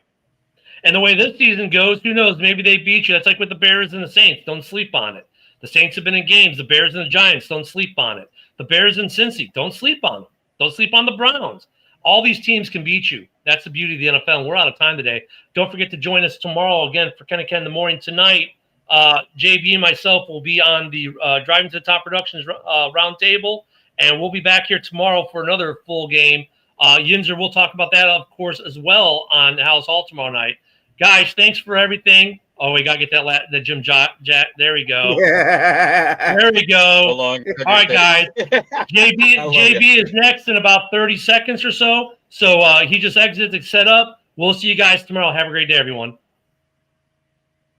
And the way this season goes, who knows? Maybe they beat you. That's like with the Bears and the Saints. Don't sleep on it. The Saints have been in games. The Bears and the Giants, don't sleep on it. The Bears and Cincy, don't sleep on them. Don't sleep on the Browns. All these teams can beat you. That's the beauty of the NFL. And we're out of time today. Don't forget to join us tomorrow again for Ken and Ken in the morning. Tonight, JB and myself will be on the Driving to the Top Productions roundtable, and we'll be back here tomorrow for another full game Yinzer, we'll talk about that, of course, as well on House Hall tomorrow night. Guys, thanks for everything. Oh, we got to get the Jim Jack. There we go. Yeah. There we go. All right, guys. JB is next in about 30 seconds or so. So he just exited the setup. We'll see you guys tomorrow. Have a great day, everyone.